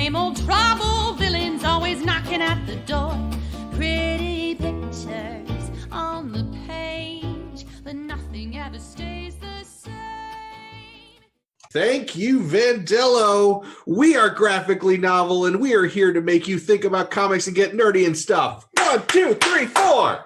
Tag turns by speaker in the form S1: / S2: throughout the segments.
S1: Same old trouble, villains always knocking at the door. Pretty pictures on the page, but nothing ever stays the same.
S2: Thank you, Vandello. We are Graphically Novel, and we are here to make you think about comics and get nerdy and stuff. 1, 2, 3, 4.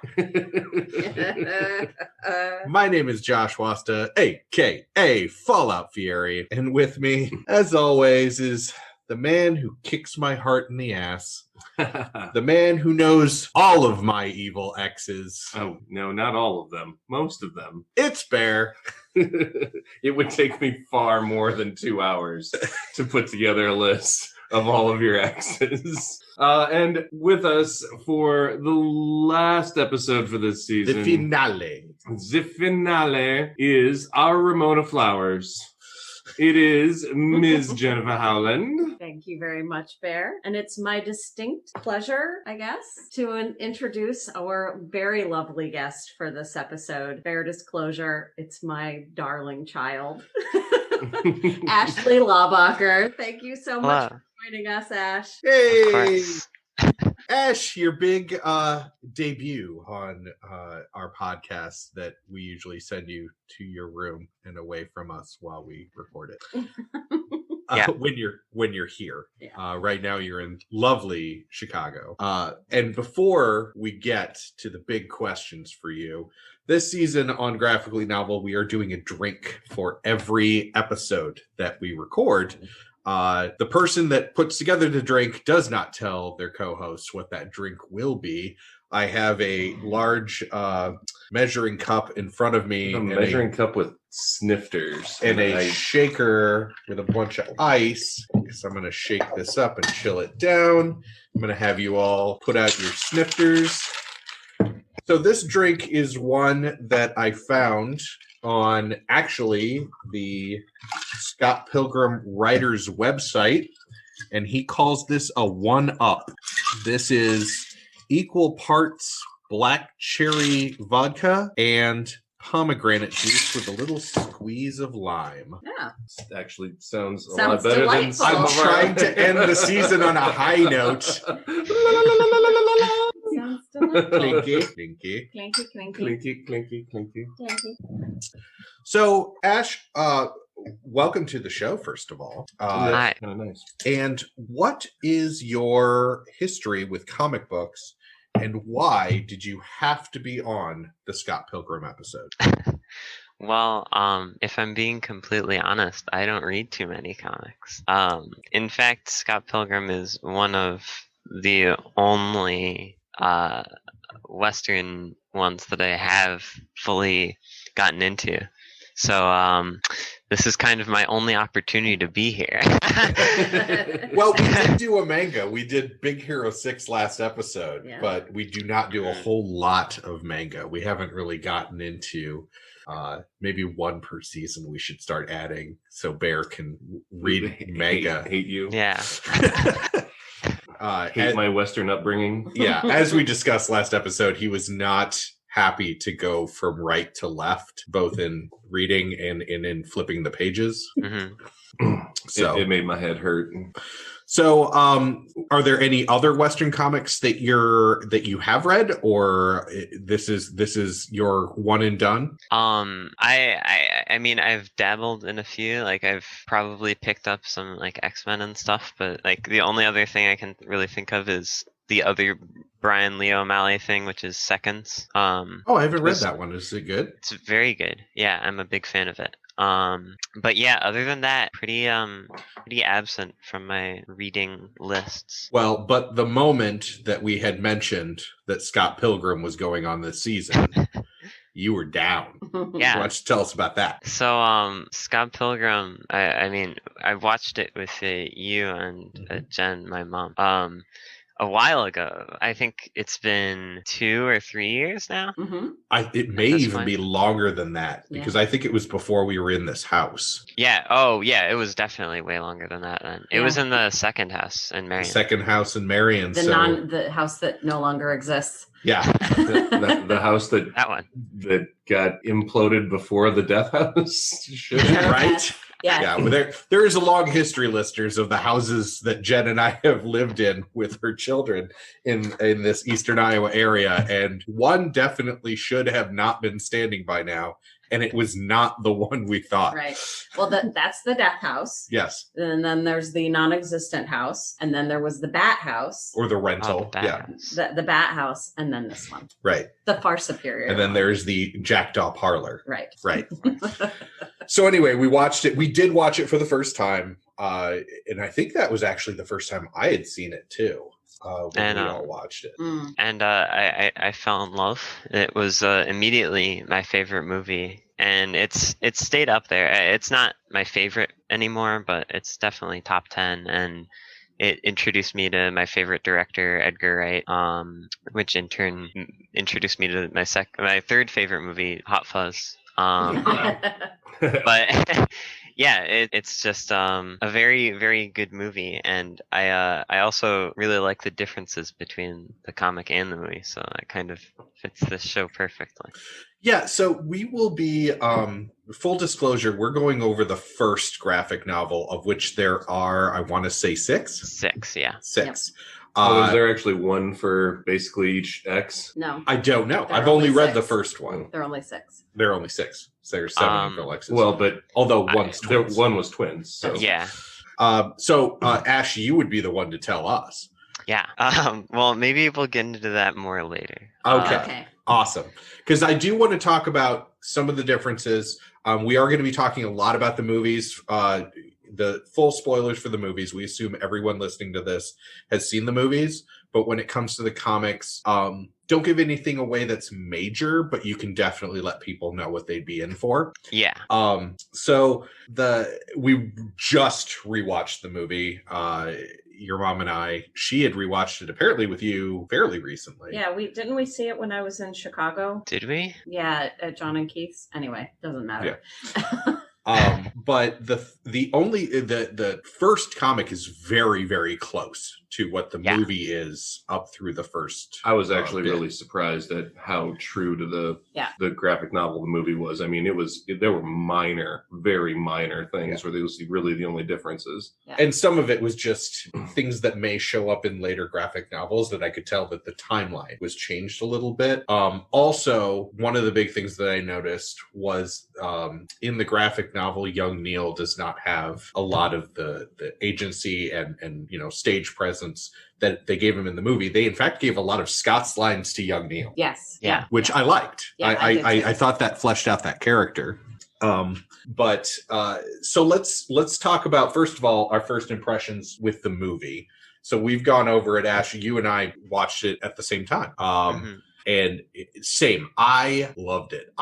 S2: My name is Josh Wasta, a.k.a. Fallout Fieri, and with me, as always, is the man who kicks my heart in the ass. The man who knows all of my evil exes.
S3: Oh, no, not all of them. Most of them.
S2: It's Bear.
S3: It would take me far more than 2 hours to put together a list of all of your exes. And with us for the last episode for this season.
S2: The finale.
S3: The finale is our Ramona Flowers. It is Ms. Jennifer Howland.
S4: Thank you very much, Bear. And it's my distinct pleasure, I guess, to introduce our very lovely guest for this episode. Bear disclosure, it's my darling child, Ashley Laubacher. Thank you so much for joining us, Ash.
S2: Hey! Ash, your big debut on our podcast that we usually send you to your room and away from us while we record it. When you're here. Yeah. Right now you're in lovely Chicago. And before we get to the big questions for you, this season on Graphically Novel, we are doing a drink for every episode that we record. The person that puts together the drink does not tell their co-host what that drink will be. I have a large measuring cup in front of me.
S3: A measuring cup with snifters.
S2: And a shaker with a bunch of ice. So I'm going to shake this up and chill it down. I'm going to have you all put out your snifters. So this drink is one that I found on actually the Scott Pilgrim writer's website, and he calls this a 1-up. This is equal parts black cherry vodka and pomegranate juice with a little squeeze of lime.
S4: Yeah.
S3: It actually sounds a
S4: Sounds
S3: lot better
S4: delightful.
S3: than
S2: I'm trying to end the season on a high note.
S4: Sounds delightful.
S2: Clinky.
S4: Clinky, clinky.
S3: Clinky, clinky, clinky.
S4: Clinky.
S2: So, Ash, welcome to the show, first of all.
S5: Hi.
S3: Kind of nice.
S2: And what is your history with comic books, and why did you have to be on the Scott Pilgrim episode?
S5: Well, if I'm being completely honest, I don't read too many comics. In fact, Scott Pilgrim is one of the only Western ones that I have fully gotten into. So this is kind of my only opportunity to be here.
S2: Well, we did do a manga. We did Big Hero 6 last episode, but we do not do a whole lot of manga. We haven't really gotten into maybe one per season we should start adding so Bear can read manga.
S3: Hate you.
S5: Yeah.
S3: Hate my Western upbringing.
S2: Yeah, as we discussed last episode, he was not happy to go from right to left, both in reading and in flipping the pages.
S5: Mm-hmm.
S2: So
S3: it made my head hurt.
S2: So, are there any other Western comics that you have read, or this is your one and done?
S5: I mean, I've dabbled in a few. Like, I've probably picked up some like X-Men and stuff, but like the only other thing I can really think of is the other Brian Lee O'Malley thing, which is Seconds.
S2: I haven't read that one. Is it good?
S5: It's very good. Yeah, I'm a big fan of it. But yeah, other than that, pretty absent from my reading lists.
S2: Well, but the moment that we had mentioned that Scott Pilgrim was going on this season, you were down.
S5: Yeah.
S2: Why don't you tell us about that?
S5: So, Scott Pilgrim, I mean, I watched it with you and Jenn, my mom. A while ago. I think it's been 2 or 3 years now.
S4: Mm-hmm.
S2: It may even be longer than that, because I think it was before we were in this house.
S5: Yeah. Oh, yeah. It was definitely way longer than that. Then it was in the second house in Marion.
S2: The second house in Marion.
S4: The house that no longer exists.
S2: Yeah,
S3: the house that
S5: one
S3: that got imploded before the Death House.
S2: Right. Yeah, well, there is a long history, listeners, of the houses that Jenn and I have lived in with her children in this Eastern Iowa area, and one definitely should have not been standing by now, and it was not the one we thought.
S4: Right. Well, that's the death house.
S2: Yes.
S4: And then there's the non-existent house, and then there was the bat house,
S2: Or the rental.
S5: Oh, the bat
S2: Yeah.
S5: house.
S4: the bat house, and then this one,
S2: Right.
S4: the far superior.
S2: And then
S4: one.
S2: there's the Jackdaw Parlor.
S4: Right.
S2: Right. So anyway, we watched it. We did watch it for the first time. And I think that was actually the first time I had seen it too. When we all watched it.
S4: Mm.
S5: And I fell in love. It was immediately my favorite movie, and it's stayed up there. It's not my favorite anymore, but it's definitely top 10. And it introduced me to my favorite director, Edgar Wright, which in turn introduced me to my third favorite movie, Hot Fuzz. But yeah, it's just a very, very good movie, and I also really like the differences between the comic and the movie, so it kind of fits this show perfectly.
S2: Yeah, so we will be, full disclosure, we're going over the first graphic novel, of which there are, I want to say 6?
S5: 6, yeah.
S2: 6.
S3: Is there actually one for basically each X?
S4: No,
S2: I don't know.
S4: There
S2: I've
S4: are
S2: only
S4: only
S2: read
S4: 6.
S2: the first one.
S4: there are only 6.
S2: There are only 6. So there's 7 for Alexis.
S3: Well, but
S2: although one's twins.
S3: one was twins. So.
S5: Yeah.
S2: So Ash, you would be the one to tell us.
S5: Yeah. Well, maybe we'll get into that more later.
S2: Okay. Awesome. Because I do want to talk about some of the differences. We are going to be talking a lot about the movies. The full spoilers for the movies. We assume everyone listening to this has seen the movies. But when it comes to the comics, don't give anything away that's major, but you can definitely let people know what they'd be in for.
S5: Yeah.
S2: So we just rewatched the movie. Your mom and I, she had rewatched it apparently with you fairly recently.
S4: Yeah, didn't we see it when I was in Chicago?
S5: Did we?
S4: Yeah, at John and Keith's. Anyway, doesn't matter.
S2: But the first comic is very, very close to what the movie is up through the first.
S3: I was actually really surprised at how true to the graphic novel the movie was. I mean, there were very minor things where they was really the only differences.
S4: Yeah.
S2: And some of it was just things that may show up in later graphic novels that I could tell that the timeline was changed a little bit. Also, one of the big things that I noticed was in the graphic novel, young Neil does not have a lot of the agency and stage presence that they gave him in the movie. They in fact gave a lot of Scott's lines to young Neil.
S4: Yes.
S5: Yeah.
S2: Which I liked.
S4: Yeah,
S2: I thought that fleshed out that character. So let's talk about, first of all, our first impressions with the movie. So we've gone over it, Ash. You and I watched it at the same time. And same, I loved it.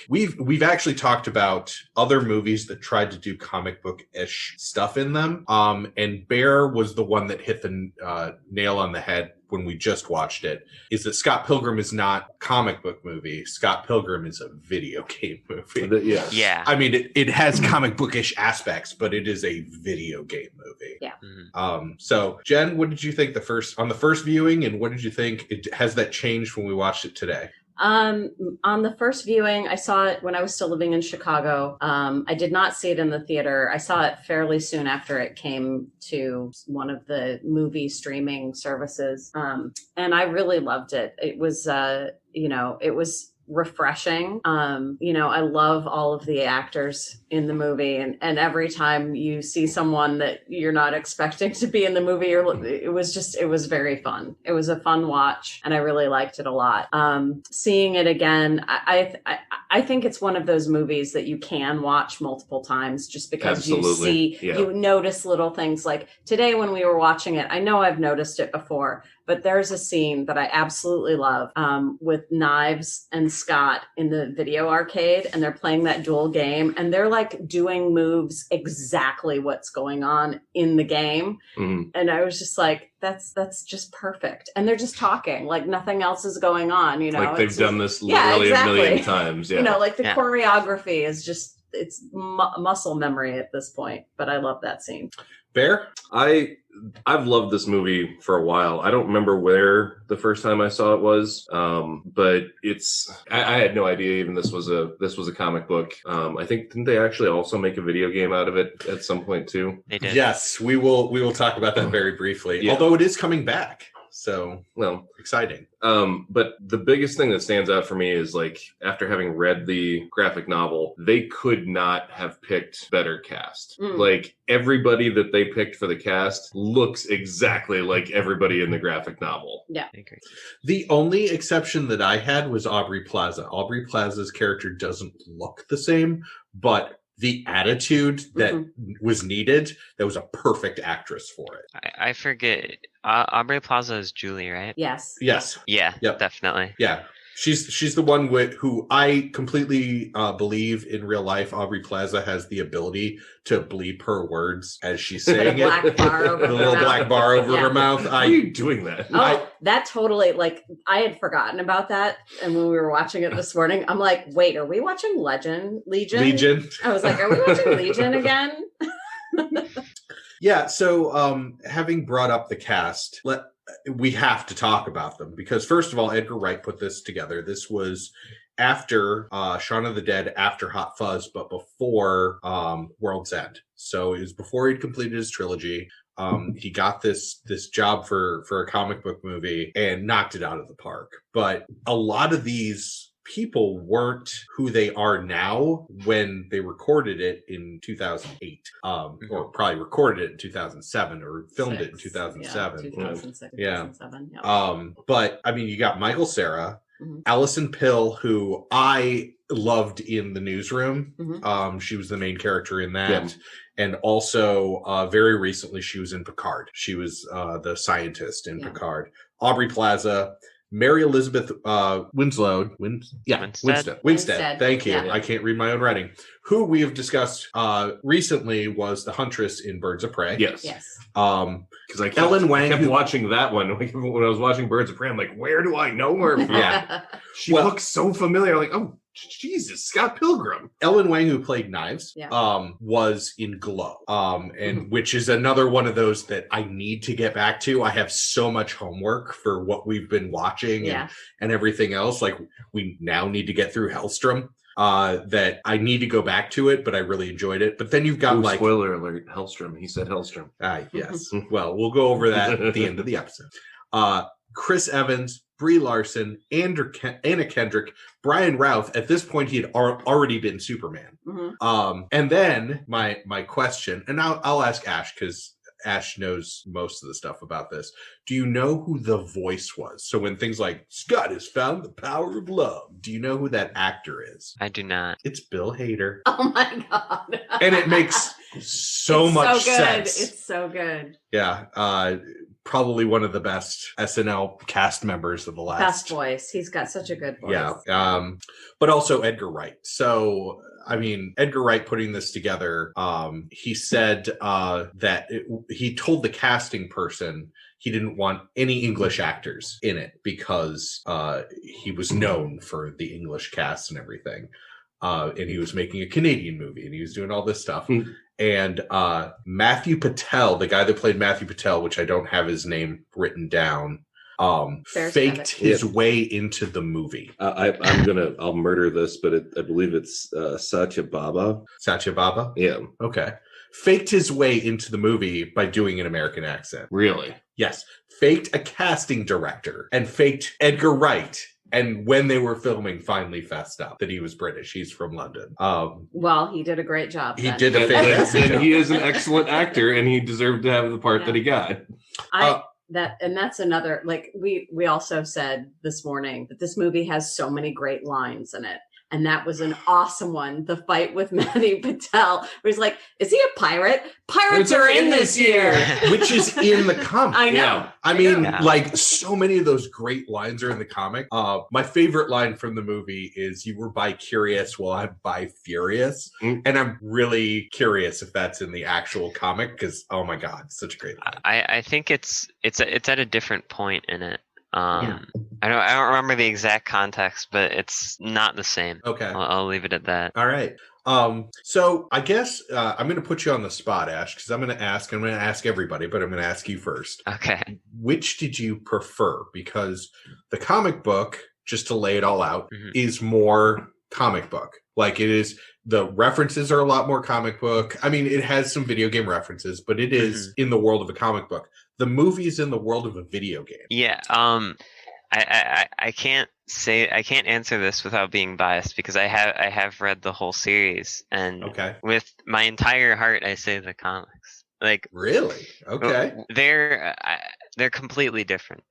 S2: We've actually talked about other movies that tried to do comic book-ish stuff in them. And Bear was the one that hit the nail on the head when we just watched it, is that Scott Pilgrim is not a comic book movie. Scott Pilgrim is a video game movie.
S5: Yeah.
S2: I mean, it has comic bookish aspects, but it is a video game movie.
S4: Yeah.
S2: So Jenn, what did you think on the first viewing, and what did you think? Has that changed when we watched it today?
S4: On the first viewing, I saw it when I was still living in Chicago. I did not see it in the theater. I saw it fairly soon after it came to one of the movie streaming services. And I really loved it. It was, it was refreshing. I love all of the actors in the movie, and every time you see someone that you're not expecting to be in the movie, it was very fun. It was a fun watch, and I really liked it a lot. Seeing it again, I think it's one of those movies that you can watch multiple times, just because you notice little things. Like today when we were watching it, I know I've noticed it before, but there's a scene that I absolutely love with Knives and Scott in the video arcade, and they're playing that dual game, and they're like doing moves exactly what's going on in the game. Mm-hmm. And I was just like, that's just perfect. And they're just talking like nothing else is going on,
S3: Like they've done this literally a million times. Yeah.
S4: The choreography is just it's muscle memory at this point, but I love that scene.
S2: Bear?
S3: I've loved this movie for a while. I don't remember where the first time I saw it was, but I had no idea even this was a comic book. I think didn't they actually also make a video game out of it at some point too?
S5: They did.
S2: Yes, we will talk about that very briefly.
S3: Yeah.
S2: Although it is coming back. So,
S3: Well,
S2: exciting.
S3: but the biggest thing that stands out for me is like after having read the graphic novel, they could not have picked better cast. Like everybody that they picked for the cast looks exactly like everybody in the graphic novel.
S4: Yeah.
S5: I agree.
S2: The only exception that I had was Aubrey Plaza. Aubrey Plaza's character doesn't look the same, but the attitude that was needed, that was a perfect actress for it.
S5: I forget. Aubrey Plaza is Julie, right?
S4: Yes.
S2: Yes.
S5: Yeah,
S2: Yep.
S5: definitely.
S2: Yeah. She's the one who I completely believe in real life. Aubrey Plaza has the ability to bleep her words as she's saying it.
S4: Black bar over
S2: The
S4: her
S2: little
S4: mouth.
S2: black bar over
S4: Yeah.
S2: her mouth.
S3: Why are you doing that?
S4: Oh, that totally, like, I had forgotten about that. And when we were watching it this morning, I'm like, wait, are we watching Legion?
S2: Legion.
S4: I was like, are we watching Legion again?
S2: Yeah, so having brought up the cast, we have to talk about them because first of all, Edgar Wright put this together. This was after Shaun of the Dead, after Hot Fuzz, but before World's End. So it was before he'd completed his trilogy. He got this job for a comic book movie and knocked it out of the park. But a lot of these people weren't who they are now when they recorded it in 2008, or probably recorded it in 2007 or filmed it in 2007.
S4: Yeah, 2006,
S2: Yeah.
S4: 2007. Yeah.
S2: But I mean, you got Michael Cera, Alison Pill, who I loved in The Newsroom. She was the main character in that.
S3: Yeah.
S2: And also, very recently, she was in Picard. She was the scientist in Picard. Aubrey Plaza, Mary Elizabeth Winstead. Thank you.
S4: Yeah.
S2: I can't read my own writing. Who we have discussed recently was the Huntress in Birds of Prey.
S3: Yes.
S4: Yes.
S3: Because I
S2: Ellen Wang,
S3: kept
S2: who-
S3: watching that one. Like, when I was watching Birds of Prey, I'm like, where do I know her from?
S2: Yeah.
S3: She
S2: Well-
S3: looks so familiar. Like, oh, Jesus, Scott Pilgrim.
S2: Ellen Wang, who played Knives,
S4: Yeah.
S2: was in Glow, and which is another one of those that I need to get back to. I have so much homework for what we've been watching and everything else. Like we now need to get through Hellstrom. That I need to go back to it, but I really enjoyed it. But then you've got
S3: Spoiler alert, Hellstrom. He said Hellstrom.
S2: yes. Well, we'll go over that at the end of the episode. Chris Evans, Brie Larson, Anna Kendrick, Brian Routh. At this point, he had already been Superman. And then my question, and I'll ask Ash because Ash knows most of the stuff about this. Do you know who the voice was? So when things like Scott has found the power of love, do you know who that actor is?
S5: I do not.
S2: It's Bill Hader.
S4: Oh my God.
S2: And it makes so
S4: It's
S2: much
S4: so good.
S2: sense.
S4: It's so good.
S2: Yeah. Probably one of the best SNL cast members of the last.
S4: Best voice. He's got such a good voice.
S2: Yeah. But also Edgar Wright. So, I mean, Edgar Wright putting this together, he said that he told the casting person he didn't want any English actors in it because he was known for the English cast and everything. And he was making a Canadian movie and he was doing all this stuff. And Matthew Patel, the guy that played Matthew Patel, which I don't have his name written down, faked his way into the movie.
S3: I'll murder this, but I believe it's Satya Baba.
S2: Satya Baba?
S3: Yeah.
S2: Okay. Faked his way into the movie by doing an American accent.
S3: Really?
S2: Yes. Faked a casting director and faked Edgar Wright. And when they were filming, finally fessed up that he was British. He's from London.
S4: Well, he did a great job.
S2: He
S4: then.
S2: did a fantastic
S3: And
S2: job.
S3: he is an excellent actor, and he deserved to have the part that he got.
S4: That's another, like we also said this morning that this movie has so many great lines in it. And that was an awesome one. The fight with Manny Patel, where he's like, is he a pirate? Pirates are in this year.
S2: Which is in the comic.
S4: I know.
S3: Yeah.
S2: I mean,
S5: Yeah.
S2: like, so many of those great lines are in the comic. My favorite line from the movie is, you were bi-curious, well, I'm bi-furious. And I'm really curious if that's in the actual comic, because, oh my God, such a great line.
S5: I think it's at a different point in it. I don't remember the exact context, but it's not the same.
S2: Okay.
S5: I'll leave it at that.
S2: All right. So I guess I'm going to put you on the spot, Ash, because I'm going to ask everybody, but I'm going to ask you first.
S5: Okay.
S2: Which did you prefer? Because the comic book, just to lay it all out, is more comic book. Like it is, the references are a lot more comic book. I mean, it has some video game references, but it is in the world of a comic book. The movie is in the world of a video game.
S5: Yeah. I can't answer this without being biased because I have read the whole series, and with my entire heart I say the comics. Like,
S2: really? Okay.
S5: They're completely different.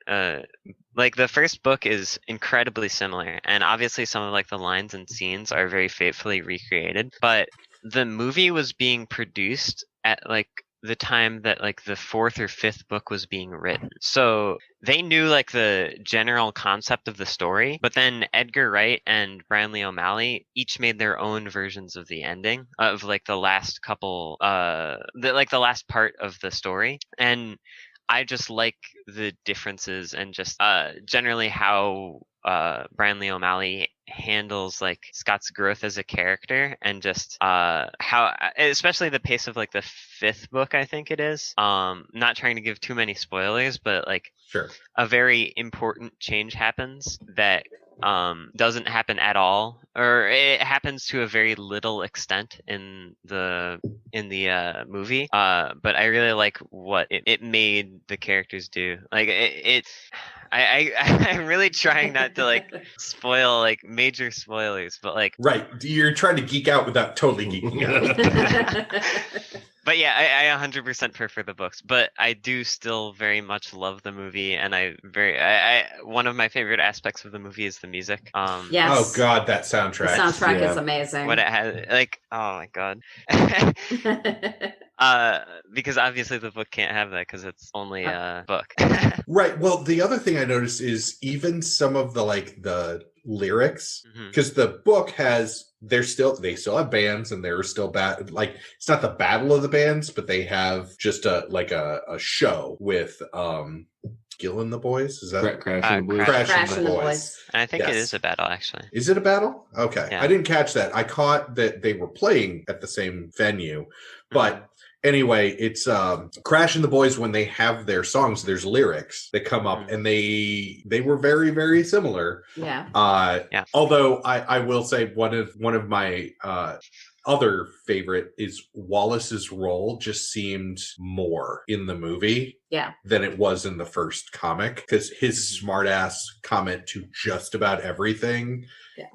S5: Like the first book is incredibly similar, and obviously some of like the lines and scenes are very faithfully recreated, but the movie was being produced at like the time that like the fourth or fifth book was being written. So they knew like the general concept of the story, but then Edgar Wright and Brian Lee O'Malley each made their own versions of the ending of like the last couple, the last part of the story. And I just like the differences and just generally how Brian Lee O'Malley handles like Scott's growth as a character, and just how, especially the pace of like the fifth book, I think it is. Not trying to give too many spoilers, but like a very important change happens that doesn't happen at all, or it happens to a very little extent in the movie. But I really like what it made the characters do. Like I'm really trying not to like spoil like major spoilers, but like
S2: you're trying to geek out without totally geeking out.
S5: But yeah, I 100% prefer the books, but I do still very much love the movie, and I one of my favorite aspects of the movie is the music.
S4: Yes.
S2: Oh God, that soundtrack!
S4: The soundtrack is amazing.
S5: What it has, like, oh my God. Because obviously the book can't have that because it's only a book.
S2: Right. Well, the other thing I noticed is even some of the lyrics, because the book has, they still have bands, and they're still like, it's not the battle of the bands, but they have just a show with Gill and the Boys. Is that
S3: Crash and the Boys?
S2: Crash and the Boys.
S5: And I think it is a battle, actually.
S2: Is it a battle? Okay.
S5: Yeah.
S2: I didn't catch that. I caught that they were playing at the same venue, but anyway, it's Crash and the Boys, when they have their songs, there's lyrics that come up, and they were very, very similar.
S4: Yeah.
S2: Although I will say one of my other favorite is Wallace's role just seemed more in the movie than it was in the first comic, because his smart-ass comment to just about everything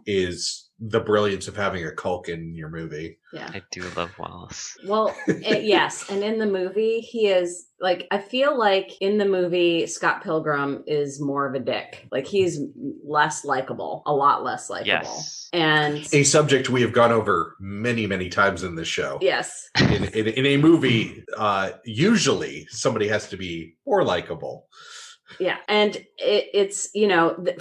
S2: is the brilliance of having a Culk in your movie.
S4: Yeah.
S5: I do love Wallace.
S4: Well, yes. And in the movie, he is like, I feel like in the movie, Scott Pilgrim is more of a dick. Like, he's less likable, a lot less likable.
S5: Yes.
S4: And
S2: a subject we have gone over many, many times in this show.
S4: Yes.
S2: In a movie, usually somebody has to be more likable.
S4: Yeah. And it's,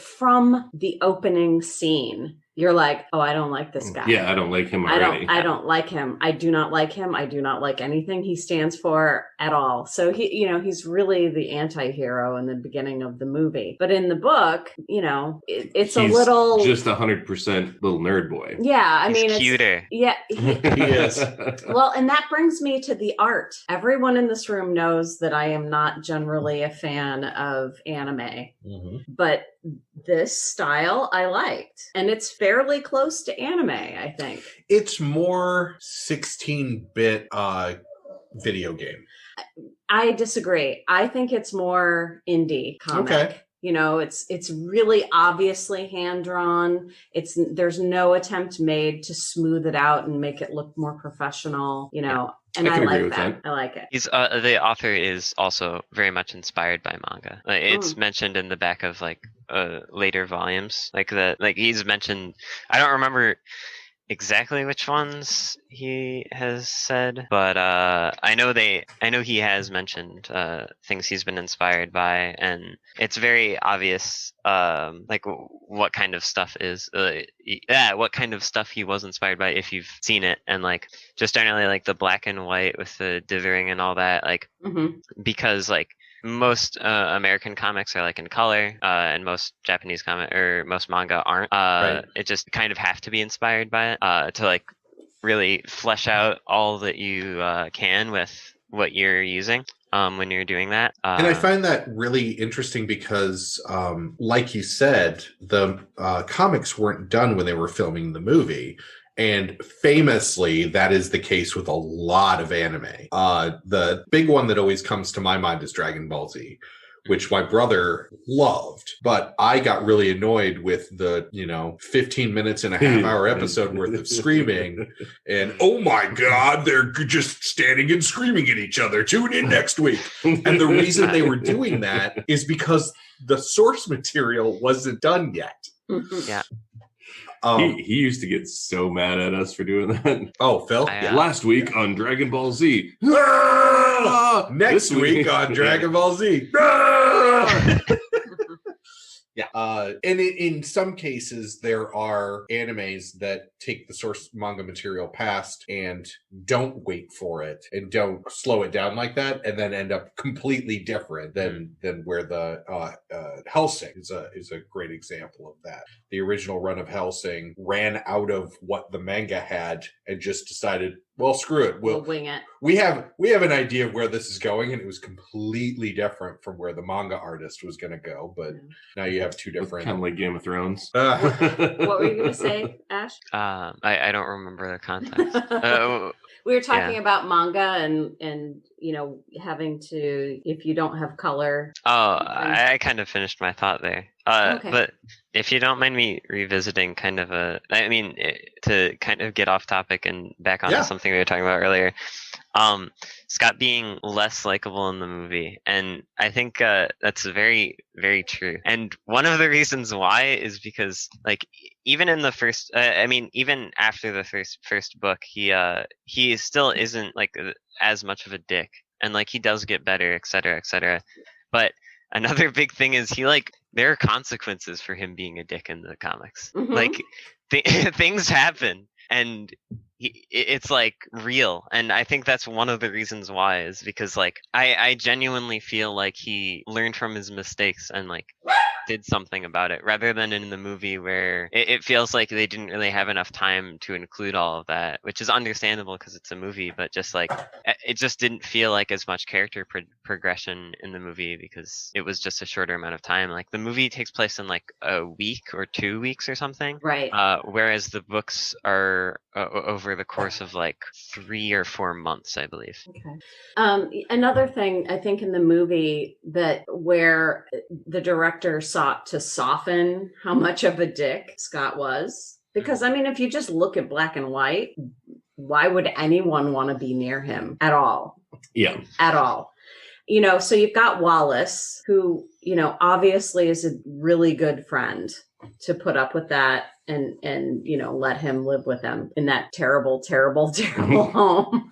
S4: from the opening scene, you're like, oh, I don't like this guy.
S3: Yeah, I don't like him already.
S4: I don't like him. I do not like him. I do not like anything he stands for at all. So he's really the anti-hero in the beginning of the movie. But in the book, it's
S3: He's
S4: a little
S3: just 100% little nerd boy.
S4: Yeah, I mean,
S5: it's cuter.
S4: Yeah,
S2: he is.
S4: Well, and that brings me to the art. Everyone in this room knows that I am not generally a fan of anime, but this style I liked, and it's fairly close to anime, I think.
S2: It's more 16-bit video game.
S4: I disagree. I think it's more indie comic.
S2: Okay.
S4: It's really obviously hand drawn. There's no attempt made to smooth it out and make it look more professional, And I like that. I like it.
S5: He's the author is also very much inspired by manga. It's mentioned in the back of like later volumes, he's mentioned. I don't remember exactly which ones he has said, but I know he has mentioned things he's been inspired by, and it's very obvious what kind of stuff is what kind of stuff he was inspired by if you've seen it, and like just generally like the black and white with the dithering and all that, because like most American comics are like in color, and most Japanese most manga aren't.
S2: Right.
S5: It just kind of have to be inspired by it to like really flesh out all that you can with what you're using when you're doing that.
S2: And I find that really interesting because, like you said, the comics weren't done when they were filming the movie. And famously, that is the case with a lot of anime. The big one that always comes to my mind is Dragon Ball Z, which my brother loved. But I got really annoyed with the, 15 minutes and a half hour episode worth of screaming. And, oh my God, they're just standing and screaming at each other. Tune in next week. And the reason they were doing that is because the source material wasn't done yet.
S5: Yeah.
S3: He used to get so mad at us for doing that.
S2: Oh, Phil?
S3: Last week on Dragon Ball Z.
S2: Next week on Dragon Ball Z. Yeah. And in some cases, there are animes that take the source manga material past and don't wait for it and don't slow it down like that, and then end up completely different than where the Hellsing is a great example of that. The original run of Hellsing ran out of what the manga had and just decided, well, screw it.
S4: We'll wing it.
S2: We have an idea of where this is going, and it was completely different from where the manga artist was going to go. But now you have two different.
S3: Kind of like Game of Thrones.
S4: What were you going to say, Ash?
S5: I don't remember the context.
S4: We were talking about manga and having to, if you don't have color.
S5: Oh, I kind of finished my thought there.
S4: Okay.
S5: But if you don't mind me revisiting to kind of get off topic and back onto something we were talking about earlier, Scott being less likable in the movie, and I think that's very, very true. And one of the reasons why is because, like, even in the first, even after the first book, he still isn't like as much of a dick, and like he does get better, etc., etc. But another big thing is there are consequences for him being a dick in the comics.
S4: Mm-hmm.
S5: Like things happen, and it's like real. And I think that's one of the reasons why is because like I genuinely feel like he learned from his mistakes and like did something about it, rather than in the movie where it feels like they didn't really have enough time to include all of that, which is understandable because it's a movie, but just like it just didn't feel like as much character progression in the movie because it was just a shorter amount of time. Like the movie takes place in like a week or 2 weeks or something,
S4: right?
S5: Whereas the books are over the course of like 3 or 4 months, I believe.
S4: Okay. Another thing I think in the movie that where the director sought to soften how much of a dick Scott was, because I mean, if you just look at black and white, why would anyone want to be near him at all?
S3: Yeah. At
S4: all. So you've got Wallace, who, obviously is a really good friend to put up with that and let him live with him in that terrible, terrible, terrible home.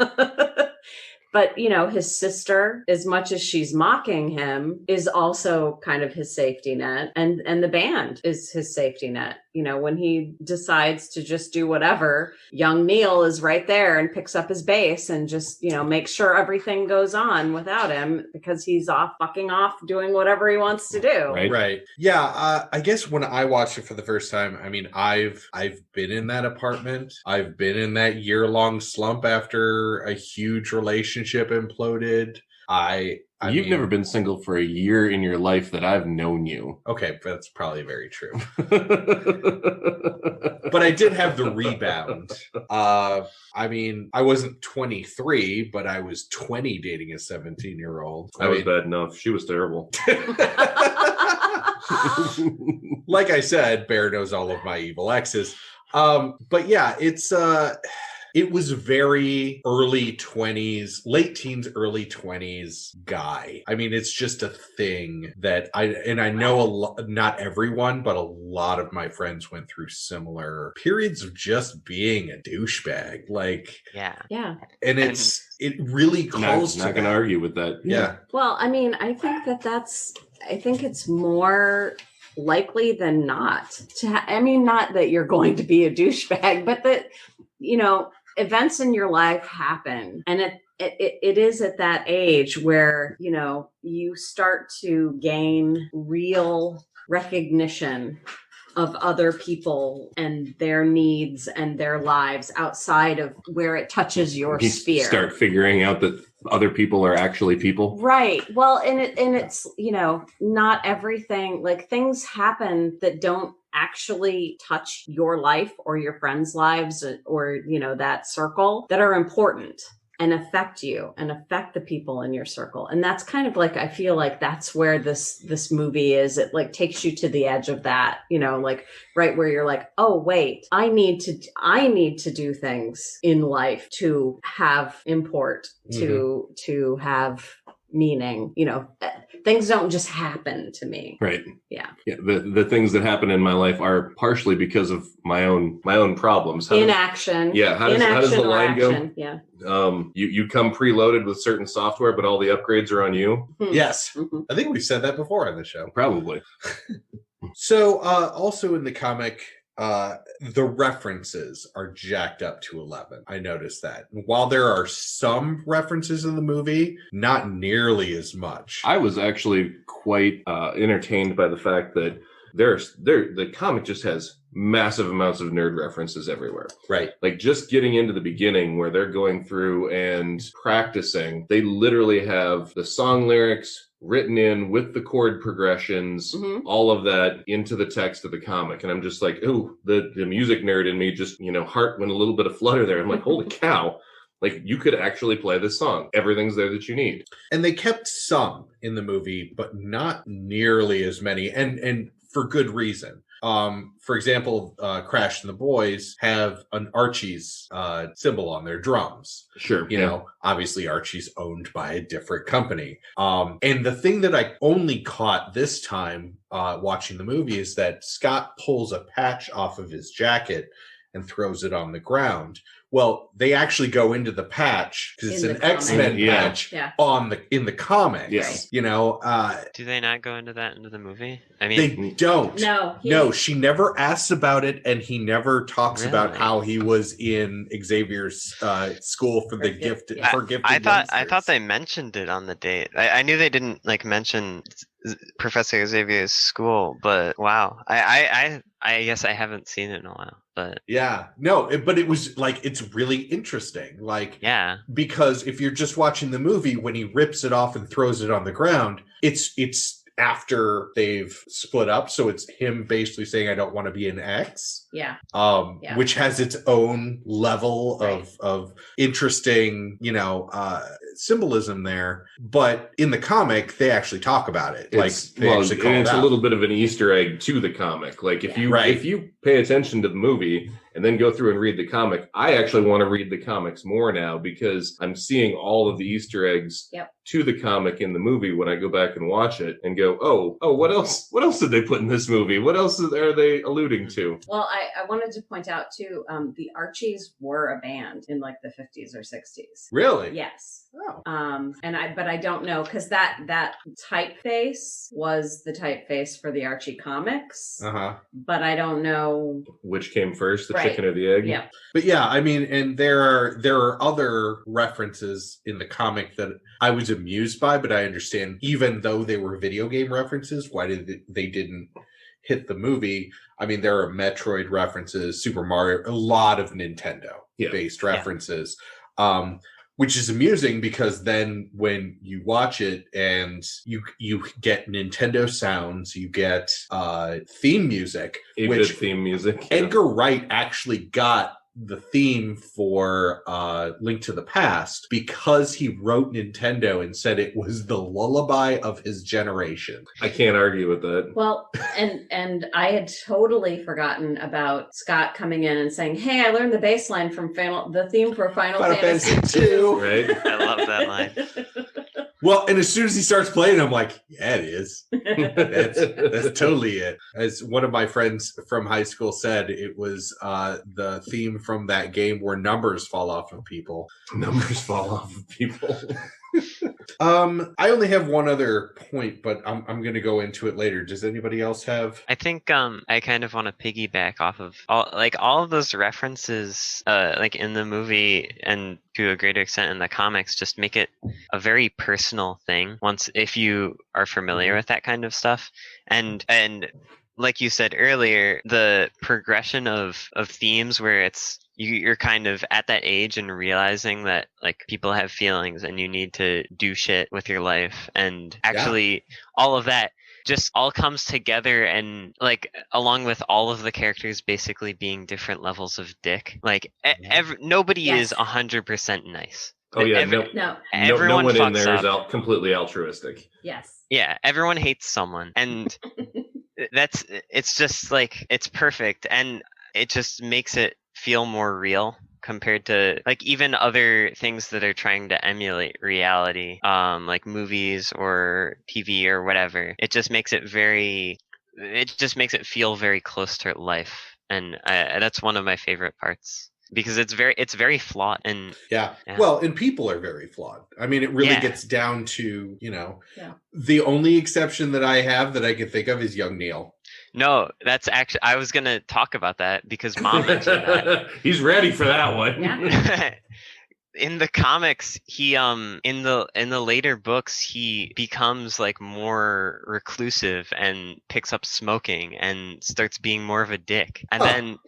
S4: But, his sister, as much as she's mocking him, is also kind of his safety net. And the band is his safety net. When he decides to just do whatever, young Neil is right there and picks up his bass and just, makes sure everything goes on without him because he's fucking off doing whatever he wants to do.
S2: Right. Yeah. I guess when I watched it for the first time, I mean, I've been in that apartment. I've been in that year-long slump after a huge relationship imploded.
S3: You've never been single for a year in your life that I've known you.
S2: Okay, that's probably very true. But I did have the rebound. I mean, I wasn't 23, but I was 20 dating a 17-year-old.
S3: That was bad enough. She was terrible.
S2: Like I said, Bear knows all of my evil exes. But yeah, it was very early 20s, late teens, early 20s guy. I mean, it's just a thing that I know not everyone, but a lot of my friends went through similar periods of just being a douchebag. Like,
S5: yeah.
S2: And it really calls
S3: not going to argue with that.
S2: Yeah.
S4: Well, I mean, I think I think it's more likely than not not that you're going to be a douchebag, but that, events in your life happen, and it is at that age where, you know, you start to gain real recognition of other people and their needs and their lives outside of where it touches your
S3: You
S4: sphere.
S3: start figuring out that other people are actually people.
S4: Right. Well, and it's, you know, not everything, like things happen that don't actually touch your life or your friends' lives or, you know, that circle that are important and affect you and affect the people in your circle. And that's kind of like, I feel like that's where this movie is. It like takes you to the edge of that, you know, like right where you're like, oh, wait, I need to do things in life to have import, to have meaning, you know, things don't just happen to me.
S3: Right.
S4: Yeah.
S3: The things that happen in my life are partially because of my own problems.
S4: Inaction.
S3: Yeah. How does the line go?
S4: Yeah.
S3: You come preloaded with certain software, but all the upgrades are on you.
S2: Yes. I think we've said that before on the show.
S3: Probably.
S2: So, also in the comic, the references are jacked up to 11. I noticed that. While there are some references in the movie, not nearly as much.
S3: I was actually quite entertained by the fact that the comic just has massive amounts of nerd references everywhere.
S2: Right.
S3: Like just getting into the beginning where they're going through and practicing, they literally have the song lyrics written in with the chord progressions, all of that into the text of the comic. And I'm just like, ooh, the music nerd in me just, you know, heart went a little bit of flutter there. I'm like, holy cow. Like, you could actually play this song. Everything's there that you need.
S2: And they kept some in the movie, but not nearly as many. And for good reason. For example, Crash and the Boys have an Archie's symbol on their drums.
S3: Sure.
S2: You know, obviously Archie's owned by a different company. And the thing that I only caught this time watching the movie is that Scott pulls a patch off of his jacket and throws it on the ground. Well, they actually go into the patch because it's an X-Men patch in the comics.
S3: Yes.
S2: You know,
S5: Do they not go into the movie? I mean,
S2: they don't. No, she never asks about it, and he never talks about how he was in Xavier's school for the gifted.
S5: I thought they mentioned it on the date. I knew they didn't like mention Professor Xavier's school, but wow, I guess I haven't seen it in a while. But
S2: yeah, no, but it was like, it's really interesting. Like,
S5: yeah,
S2: because if you're just watching the movie, when he rips it off and throws it on the ground, it's after they've split up. So it's him basically saying, I don't want to be an X.
S4: Yeah.
S2: Which has its own level of interesting, you know, symbolism there. But in the comic, they actually talk about it. It's a little bit of an Easter egg to the comic. Like if you pay attention to the movie and then go through and read the comic, I actually want to read the comics more now because I'm seeing all of the Easter eggs to the comic in the movie when I go back and watch it and go, oh, what else? What else did they put in this movie? What else are they alluding to?
S4: Well, I wanted to point out too, the Archies were a band in like the 50s or 60s.
S2: Really?
S4: Yes.
S2: Oh.
S4: But I don't know because that typeface was the typeface for the Archie comics. But I don't know
S3: which came first, the chicken or the egg.
S4: Yeah.
S2: But yeah, I mean, and there are other references in the comic that I was amused by, but I understand even though they were video game references, why they didn't hit the movie. I mean, there are Metroid references, Super Mario, a lot of Nintendo-based references, which is amusing because then when you watch it and you get Nintendo sounds, you get theme music.
S3: Theme music.
S2: Edgar Wright actually got the theme for Link to the Past because he wrote Nintendo and said it was the lullaby of his generation.
S3: I can't argue with that.
S4: Well, and I had totally forgotten about Scott coming in and saying, "Hey, I learned the bass line from the theme for Final Fantasy II."
S3: Right?
S5: I love that line.
S2: Well, and as soon as he starts playing, I'm like, yeah, it is. That's totally it. As one of my friends from high school said, it was the theme from that game where numbers fall off of people.
S3: Numbers fall off of people.
S2: I only have one other point, but I'm going to go into it later. Does anybody else have?
S5: I think I kind of want to piggyback off of all of those references like in the movie and to a greater extent in the comics just make it a very personal thing once if you are familiar with that kind of stuff. And like you said earlier, the progression of themes where you're kind of at that age and realizing that like people have feelings and you need to do shit with your life, and actually all of that just all comes together, and like along with all of the characters basically being different levels of dick, like nobody is 100% nice.
S3: Oh yeah,
S4: No.
S5: Everyone
S3: no one in
S5: fucks
S3: there is
S5: up.
S3: completely altruistic.
S4: Yes.
S5: Yeah, everyone hates someone, and it's just like it's perfect, and it just makes it feel more real compared to like even other things that are trying to emulate reality, like movies or TV or whatever. It just makes it feel very close to life, and that's one of my favorite parts. Because it's very flawed, and
S2: well, and people are very flawed. I mean, it really gets down to the only exception that I have that I can think of is young Neil.
S5: No, that's actually I was gonna talk about that because Mom mentioned that.
S3: He's ready for that one.
S4: Yeah.
S5: In the comics, he in the later books he becomes like more reclusive and picks up smoking and starts being more of a dick, and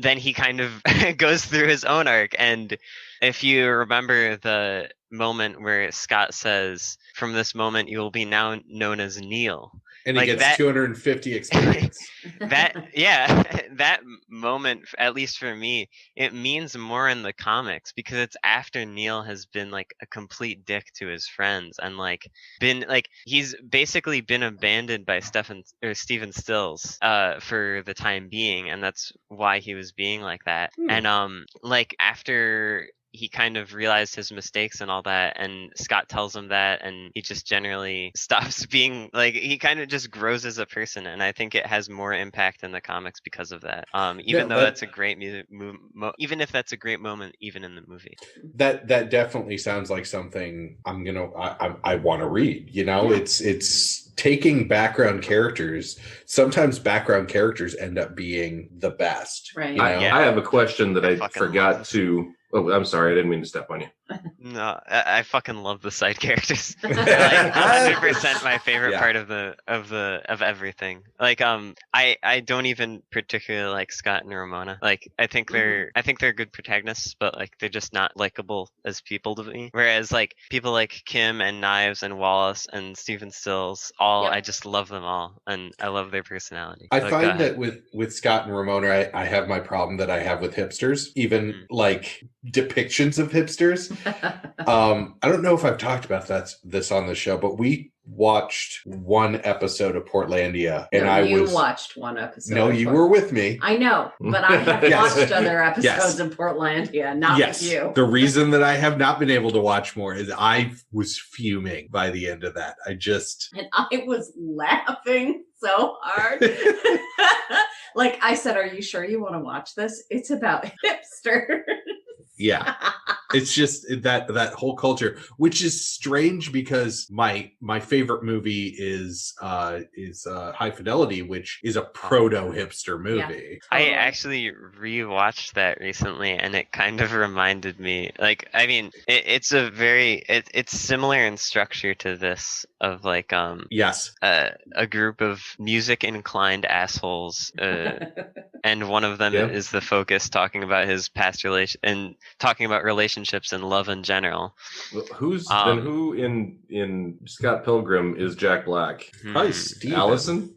S5: then he kind of goes through his own arc. And if you remember the moment where Scott says, "From this moment, you will be now known as Neil,"
S2: and he gets 250 experience.
S5: That moment, at least for me, it means more in the comics because it's after Neil has been like a complete dick to his friends and like been like he's basically been abandoned by Stephen Stills for the time being, and that's why he was being like that. And like after he kind of realized his mistakes and all that, and Scott tells him that, and he just generally stops being like, he kind of just grows as a person, and I think it has more impact in the comics because of that. Even though that's a great even if that's a great moment, even in the movie.
S2: That definitely sounds like something I want to read. It's taking background characters. Sometimes background characters end up being the best.
S4: Right.
S3: I have a question that I forgot to. Oh, I'm sorry. I didn't mean to step on you.
S5: No, I fucking love the side characters. They're like 100% my favorite part of everything. Like I don't even particularly like Scott and Ramona. Like I think they're good protagonists, but like they're just not likable as people to me. Whereas like people like Kim and Knives and Wallace and Stephen Stills, I just love them all, and I love their personality.
S2: I find that with Scott and Ramona, I have my problem that I have with hipsters, even like depictions of hipsters. I don't know if I've talked about this on the show, but we watched one episode of Portlandia, and
S4: you watched one episode.
S2: No, you were with me.
S4: I know, but I have watched other episodes of Portlandia, not with you.
S2: The reason that I have not been able to watch more is I was fuming by the end of that. And
S4: I was laughing so hard. Like I said, are you sure you want to watch this? It's about hipsters.
S2: Yeah. It's just that whole culture, which is strange because my favorite movie is High Fidelity, which is a proto hipster movie.
S5: Yeah. I actually rewatched that recently, and it kind of reminded me. Like, I mean, it's similar in structure to this of like a group of music inclined assholes, and one of them is the focus, talking about his past relation and talking about relationships and love in general.
S3: Who in Scott Pilgrim is Jack Black?
S2: Probably Steven.
S3: Allison?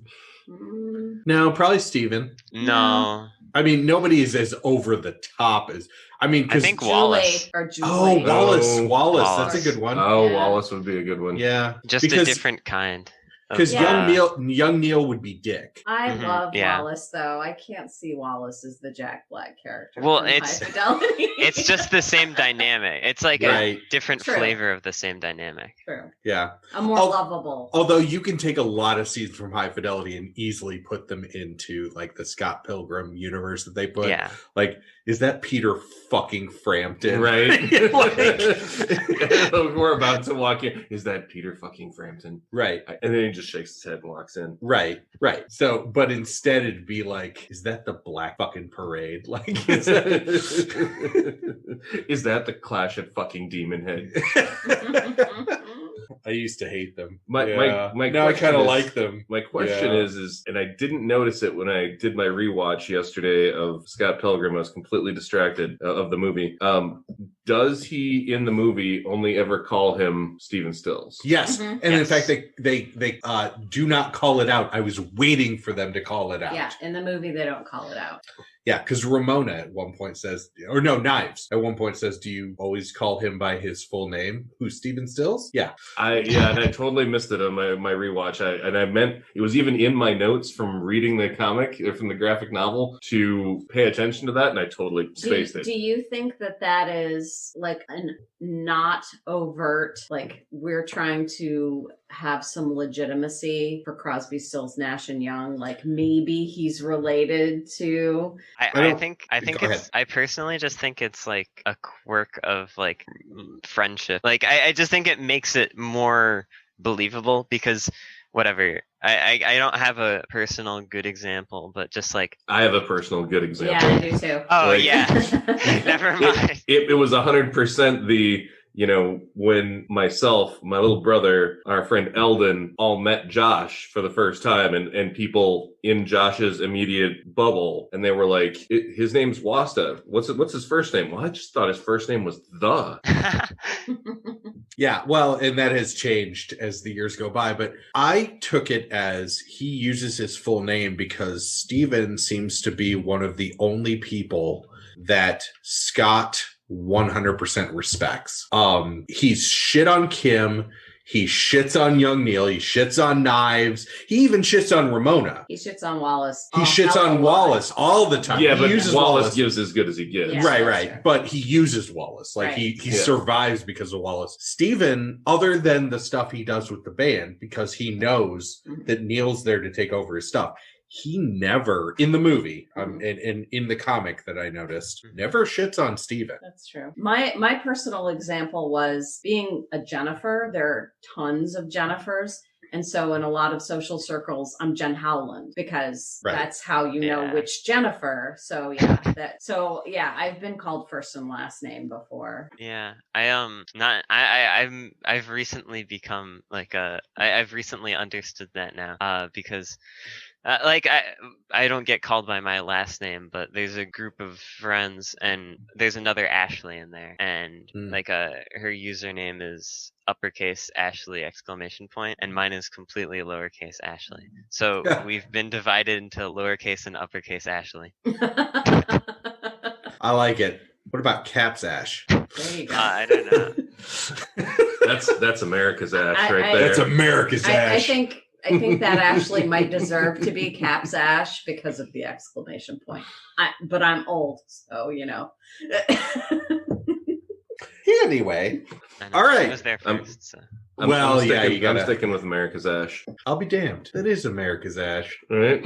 S2: No, probably Steven.
S5: No.
S2: I mean, nobody is as over the top as. I mean,
S5: I think Wallace.
S2: Oh, Wallace. That's a good one.
S3: Oh, yeah. Wallace would be a good one.
S2: Yeah,
S5: just a different kind.
S2: Because young Neil would be Dick.
S4: I love
S5: yeah.
S4: Wallace, though. I can't see Wallace as the Jack Black character.
S5: Well,
S4: from
S5: it's-
S4: High Fidelity.
S5: It's just the same dynamic. It's like
S2: Right.
S5: a different
S4: True.
S5: flavor of the same dynamic.
S4: True.
S2: Yeah.
S4: A more lovable.
S2: Although you can take a lot of scenes from High Fidelity and easily put them into like the Scott Pilgrim universe that they put.
S5: Yeah.
S2: Like, is that Peter fucking Frampton?
S3: Right.
S2: Like-
S3: We're about to walk in. Is that Peter fucking Frampton?
S2: Right.
S3: And then he just shakes his head and walks in.
S2: Right. So, but instead it'd be like, is that the Black fucking Parade? Like, is that...
S3: Is that the Clash at fucking Demon Head?
S2: I used to hate them.
S3: My
S2: now I
S3: question
S2: kind of
S3: is-
S2: like them.
S3: My question
S2: Yeah.
S3: is, and I didn't notice it when I did my rewatch yesterday of Scott Pilgrim. I was completely distracted of the movie. Does he in the movie only ever call him Stephen Stills?
S2: Yes,
S4: Mhm.
S2: and in
S5: Yes.
S2: fact, they do not call it out. I was waiting for them to call it out.
S4: Yeah, in the movie they don't call it out.
S2: Yeah, because Ramona at one point says, or no, Knives at one point says, "Do you always call him by his full name? Who's Stephen Stills?" Yeah,
S3: And I totally missed it on my rewatch. I meant it was even in my notes from reading the comic or from the graphic novel to pay attention to that, and I totally spaced it.
S4: Do you think that is like an not overt, like we're trying to have some legitimacy for Crosby, Stills, Nash and Young? Like maybe he's related to.
S5: I think
S2: Go
S5: it's. I personally just think it's like a quirk of like friendship. Like I just think it makes it more believable because whatever. I don't have a personal good example, but just like
S3: I have a personal good example.
S4: Yeah, I do too.
S5: oh
S3: Like-
S5: yeah, never mind.
S3: It was 100% the, when myself, my little brother, our friend Eldon all met Josh for the first time and people in Josh's immediate bubble, and they were like, his name's Wasta. What's his first name? Well, I just thought his first name was The.
S2: yeah. Well, and that has changed as the years go by. But I took it as he uses his full name because Stephen seems to be one of the only people that Scott 100% respects. He's shit on Kim. He shits on young Neil. He shits on Knives. He even shits on Ramona.
S4: He shits on Wallace.
S2: He shits on Wallace all the time.
S3: Yeah,
S2: he
S3: but
S2: uses
S3: Wallace gives as good as he gets.
S4: Yeah.
S2: Right,
S4: that's
S2: right.
S4: true.
S2: But he uses Wallace. Like
S4: Right.
S2: he
S3: Yeah.
S2: survives because of Wallace. Steven, other than the stuff he does with the band, because he knows that Neil's there to take over his stuff, he never, in the movie, and in the comic that I noticed, never shits on Steven.
S4: That's true. My personal example was being a Jennifer. There are tons of Jennifers. And so in a lot of social circles, I'm Jen Howland because
S2: Right.
S4: that's how you know
S5: Yeah.
S4: which Jennifer. So yeah, I've been called first and last name before.
S5: Yeah, I've recently become like I've recently understood that now, because like I don't get called by my last name, but there's a group of friends and there's another Ashley in there, and like her username is uppercase Ashley ! And mine is completely lowercase Ashley. So we've been divided into lowercase and uppercase Ashley.
S2: I like it. What about Caps Ash?
S4: There you go.
S5: I don't know.
S3: That's America's Ash right
S4: I-
S3: there.
S2: That's America's Ash.
S4: I think that actually might deserve to be Caps Ash because of the exclamation point. But I'm old, so
S2: Anyway,
S5: I know.
S2: all right.
S5: I was there first. So.
S2: Well,
S3: I'm
S2: yeah,
S3: sticking,
S2: you gotta-
S3: I'm sticking with America's Ash.
S2: I'll be damned. That is America's Ash.
S3: All right.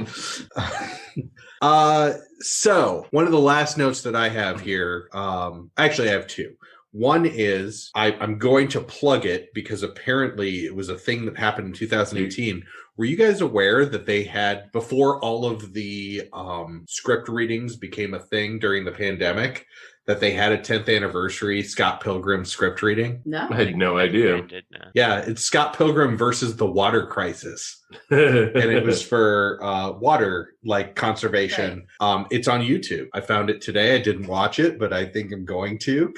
S2: So one of the last notes that I have here, actually I have two. One is I'm going to plug it because apparently it was a thing that happened in 2018. Were you guys aware that they had, before all of the script readings became a thing during the pandemic, that they had a 10th anniversary Scott Pilgrim script reading?
S4: No.
S3: I had no
S5: I
S3: idea.
S5: did know.
S2: Yeah, it's Scott Pilgrim versus the water crisis. And it was for water conservation. It's on YouTube. I found it today. I didn't watch it, but I think I'm going to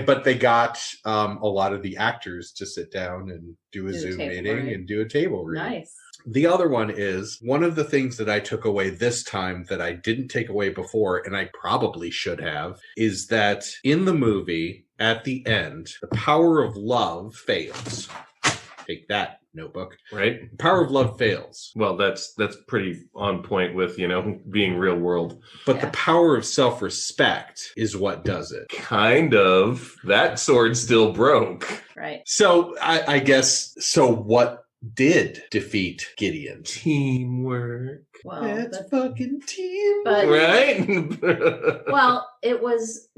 S2: but they got a lot of the actors to sit down and do a
S4: Do a
S2: Zoom
S4: table
S2: meeting
S4: read.
S2: and do a table read.
S4: Nice.
S2: The other one is one of the things that I took away this time that I didn't take away before, and I probably should have, is that in the movie, at the end, the power of love fails. Take that, notebook.
S3: Right?
S2: Power of love fails.
S3: Well, that's pretty on point with, being real world.
S2: But the power of self-respect is what does it.
S3: Kind of. That sword still broke.
S4: Right.
S2: So I guess, so what did defeat Gideon?
S3: Teamwork.
S4: Well,
S2: It's
S4: that's-
S2: fucking teamwork.
S4: but
S3: Right?
S4: well, it was,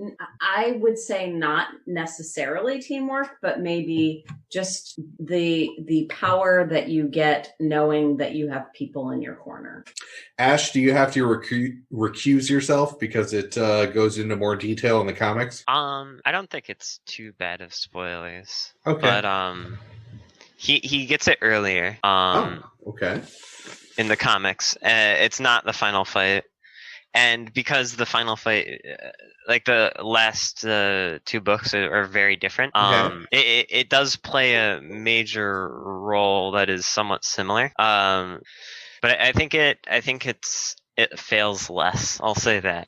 S4: I would say, not necessarily teamwork, but maybe just the power that you get knowing that you have people in your corner.
S2: Ash, do you have to recuse yourself because it goes into more detail in the comics?
S5: I don't think it's too bad of spoilers.
S2: Okay.
S5: But he gets it earlier.
S2: Okay.
S5: In the comics, it's not the final fight, and because the final fight, like the last 2 books are very different. It does play a major role that is somewhat similar. But I think it fails less. I'll say that.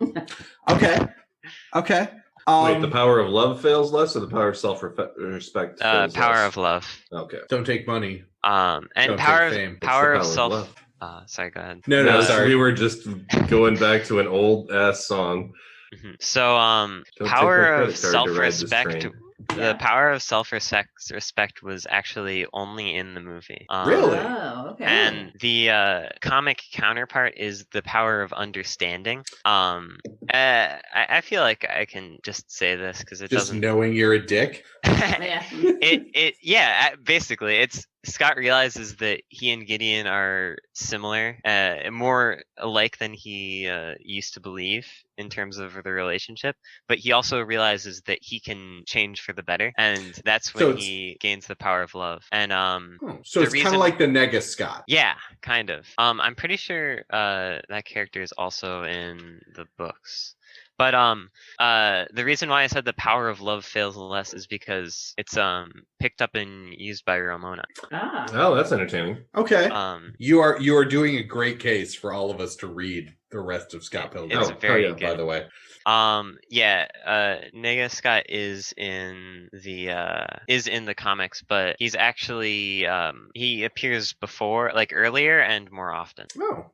S2: Okay.
S3: Wait, the power of love fails less, or the power of self-respect fails
S5: Power
S3: less?
S5: of love.
S3: Okay.
S2: Don't take money.
S5: And
S2: Don't
S5: power
S2: take fame. It's
S5: power
S3: the
S5: of
S3: power of
S5: self.
S3: love.
S5: Sorry, go ahead.
S2: No, sorry.
S3: We were just going back to an old ass song.
S5: So,
S3: Don't
S5: power
S3: take my
S5: of
S3: credit card to ride this
S5: self-respect.
S3: train.
S5: The power of self-respect was actually only in the movie.
S2: Really?
S4: Oh, okay.
S5: And the comic counterpart is the power of understanding. I feel like I can just say this because it
S2: Just
S5: doesn't.
S2: knowing you're a dick.
S5: Basically, it's Scott realizes that he and Gideon are similar, more alike than he used to believe in terms of the relationship. But he also realizes that he can change for the better, and that's when he gains the power of love. And
S2: So it's kind of like the Nega Scott.
S5: yeah, kind of. I'm pretty sure that character is also in the books. But the reason why I said the power of love fails less is because it's picked up and used by Ramona.
S4: Ah.
S3: Oh, that's entertaining.
S2: Okay. You are doing a great case for all of us to read the rest of Scott Pilgrim.
S5: It's very
S3: yeah,
S5: good.
S2: By the way.
S5: Nega Scott is in the comics, but he's actually he appears before, like earlier and more often.
S2: Oh.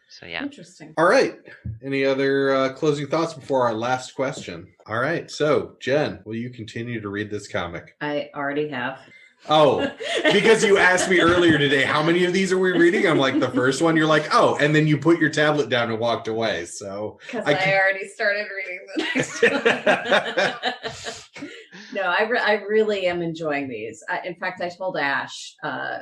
S5: So yeah.
S4: Interesting.
S2: All right. Any other closing thoughts before our last question? All right. So, Jen, will you continue to read this comic?
S4: I already have.
S2: Oh, because you asked me earlier today, how many of these are we reading? I'm like, the first one. You're like, oh, and then you put your tablet down and walked away. So
S4: Because I already started reading the next one. No, I really am enjoying these. In fact, I told Ash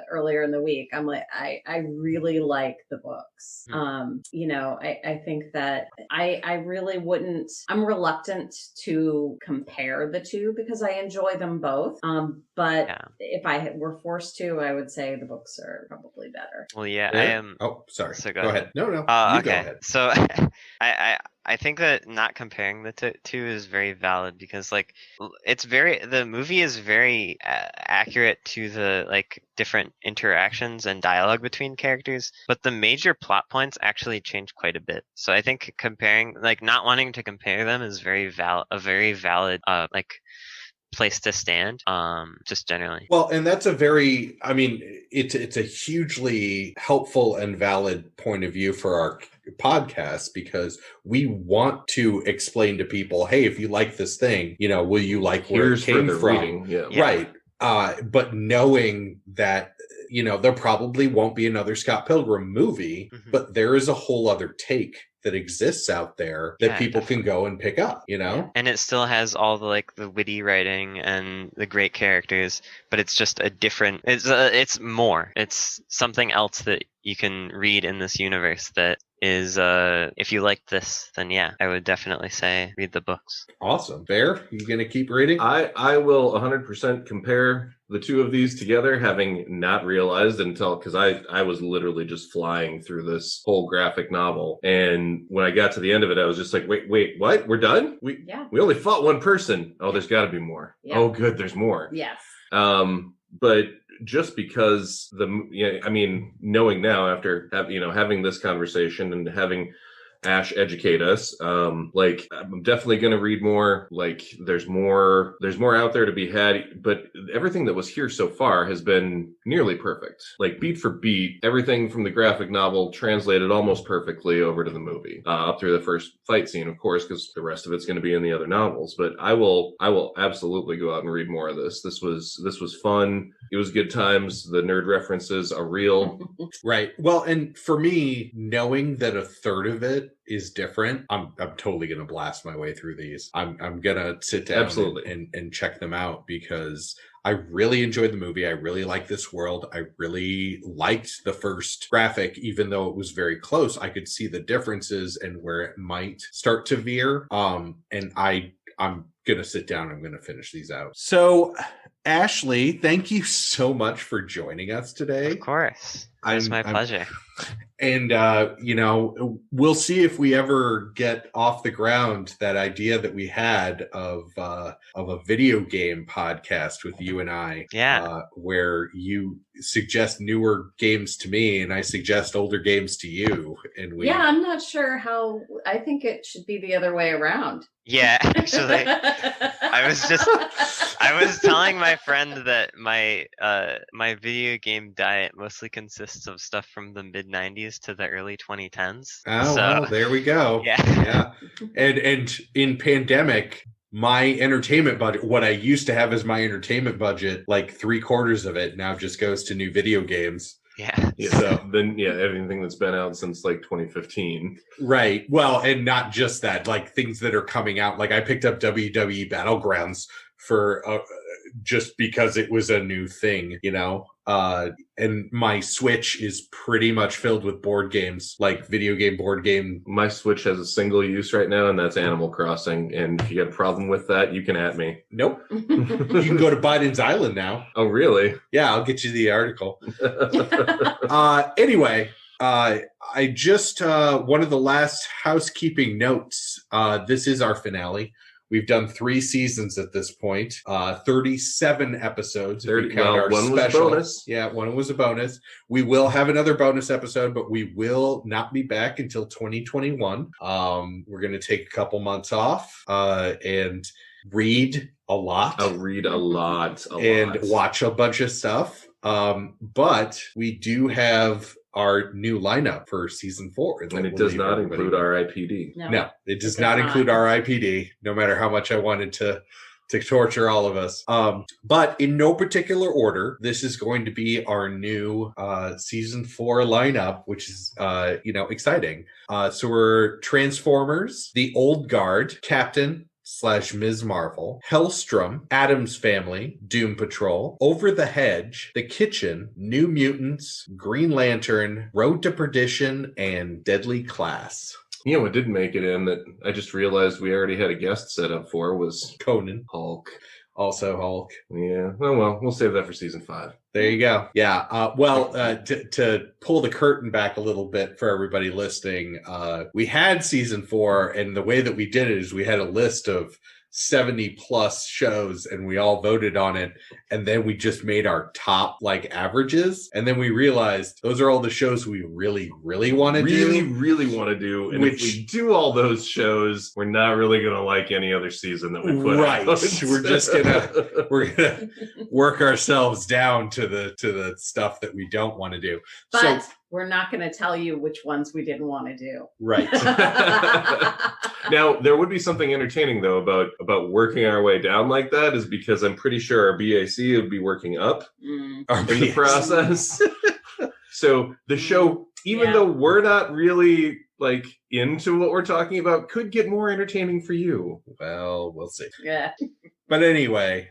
S4: earlier in the week, I'm like, I really like the books. I think that I really wouldn't, I'm reluctant to compare the two because I enjoy them both. But if I were forced to, I would say the books are probably better.
S5: Well, yeah, I am.
S2: Oh, sorry.
S5: So
S2: go ahead. No, you
S5: okay.
S2: go ahead.
S5: So I think that not comparing the two is very valid because the movie is very accurate to the different interactions and dialogue between characters, but the major plot points actually change quite a bit. So I think comparing, not wanting to compare them is a very valid place to stand, just generally.
S2: Well, and that's it's a hugely helpful and valid point of view for our podcast because we want to explain to people, hey, if you like this thing, will you like where it came from?
S3: Reading. Yeah.
S2: Right. But knowing that, there probably won't be another Scott Pilgrim movie, but there is a whole other take that exists out there that people can go and pick up, And
S5: it still has all the witty writing and the great characters, but it's just a different, it's more. It's something else that you can read in this universe that is, if you like this, then yeah, I would definitely say read the books.
S2: Awesome. Bear, you going to keep reading?
S3: I will 100% compare the two of these together, having not realized until, because I was literally just flying through this whole graphic novel. And when I got to the end of it, I was just like, wait, what? We're done? We only fought one person. Oh, there's got to be more. Yeah. Oh, good. There's more.
S4: Yes.
S3: But just because knowing now after having this conversation and having Ash educate us. Like, I'm definitely going to read more. Like, there's more out there to be had, but everything that was here so far has been nearly perfect. Like, beat for beat, everything from the graphic novel translated almost perfectly over to the movie, up through the first fight scene, of course, because the rest of it's going to be in the other novels. But I will absolutely go out and read more of this. This was fun. It was good times. The nerd references are real.
S2: Right. Well, and for me, knowing that a third of it is different, I'm totally gonna blast my way through these. I'm gonna sit down and check them out, because I really enjoyed the movie. I really liked this world. I really liked the first graphic, even though it was very close. I could see the differences and where it might start to veer. And I'm gonna sit down. I'm gonna finish these out. So, Ashley, thank you so much for joining us today.
S5: Of course. It's my pleasure.
S2: And, we'll see if we ever get off the ground that idea that we had of a video game podcast with you and I.
S5: Yeah.
S2: Where you suggest newer games to me and I suggest older games to you. And
S4: Yeah, I'm not sure how. I think it should be the other way around.
S5: Yeah, actually, I was telling my friend that my video game diet mostly consists of stuff from the mid 90s to the early 2010s.
S2: Oh, well, there we go.
S5: Yeah.
S2: And in pandemic, my entertainment budget, what I used to have as my entertainment budget, like 3/4 of it now just goes to new video games.
S5: Yeah.
S3: So then, everything that's been out since like 2015.
S2: Right. Well, and not just that, like things that are coming out. Like I picked up WWE Battlegrounds for just because it was a new thing, and my Switch is pretty much filled with board games, like video game, board game.
S3: My Switch has a single use right now, and that's Animal Crossing. And if you got a problem with that, you can at me.
S2: Nope. You can go to Biden's Island now.
S3: Oh, really?
S2: Yeah, I'll get you the article. Anyway, I just, one of the last housekeeping notes, this is our finale. We've done 3 seasons at this point, 37 episodes.
S3: 30, well, one was a bonus.
S2: Yeah, one was a bonus. We will have another bonus episode, but we will not be back until 2021. We're going to take a couple months off and read a lot.
S3: I'll read a lot.
S2: And watch a bunch of stuff. But we do have our new lineup for season 4.
S3: And it does not include RIPD.
S2: No, it does not include RIPD, no matter how much I wanted to torture all of us. But in no particular order, this is going to be our new season 4 lineup, which is, exciting. So we're Transformers, The Old Guard, Captain / Ms. Marvel, Hellstrom, Addams Family, Doom Patrol, Over the Hedge, The Kitchen, New Mutants, Green Lantern, Road to Perdition, and Deadly Class.
S3: What didn't make it in that I just realized we already had a guest set up for was
S2: Conan.
S3: Hulk.
S2: Also Hulk.
S3: Yeah. Oh, well, we'll save that for season 5.
S2: There you go. Yeah. To pull the curtain back a little bit for everybody listening, we had season 4, and the way that we did it is we had a list of 70 plus shows and we all voted on it, and then we just made our top averages, and then we realized those are all the shows we really want to do,
S3: and if we do all those shows, we're not really gonna like any other season that we put out.
S2: We're just gonna work ourselves down to the stuff that we don't want to do,
S4: but we're not going to tell you which ones we didn't want to do.
S2: Right.
S3: Now, there would be something entertaining, though, about working our way down like that, is because I'm pretty sure our BAC would be working up in the process. So the show, even though we're not really into what we're talking about, could get more entertaining for you.
S2: Well, we'll see.
S4: Yeah.
S2: But anyway,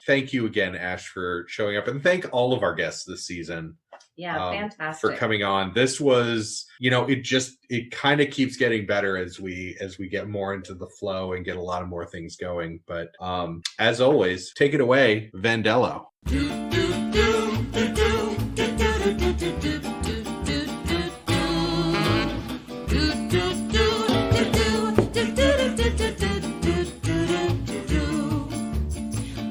S2: thank you again, Ash, for showing up, and thank all of our guests this season.
S4: Yeah, fantastic.
S2: For coming on. This was, it kind of keeps getting better as we get more into the flow and get a lot of more things going. But as always, take it away, Vandello.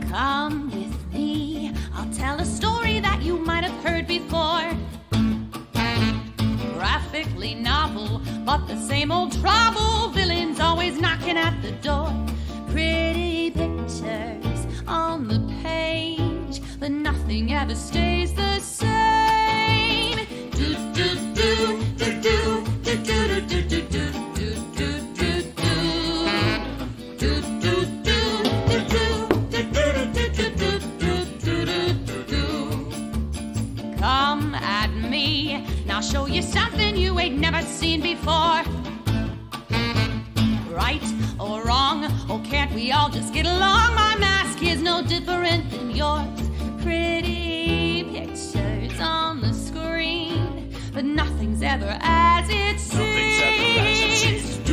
S1: Come with me, I'll tell a story that you might have heard before. Graphically novel, but the same Same old trouble, villains always knocking at the door. Pretty pictures on the page, but nothing ever stays the same. Do do do do do do do do do do. Come at me, now show you something you ain't never seen before. Right or wrong, oh can't we all just get along? My mask is no different than yours. Pretty pictures on the screen, but nothing's ever as it seems.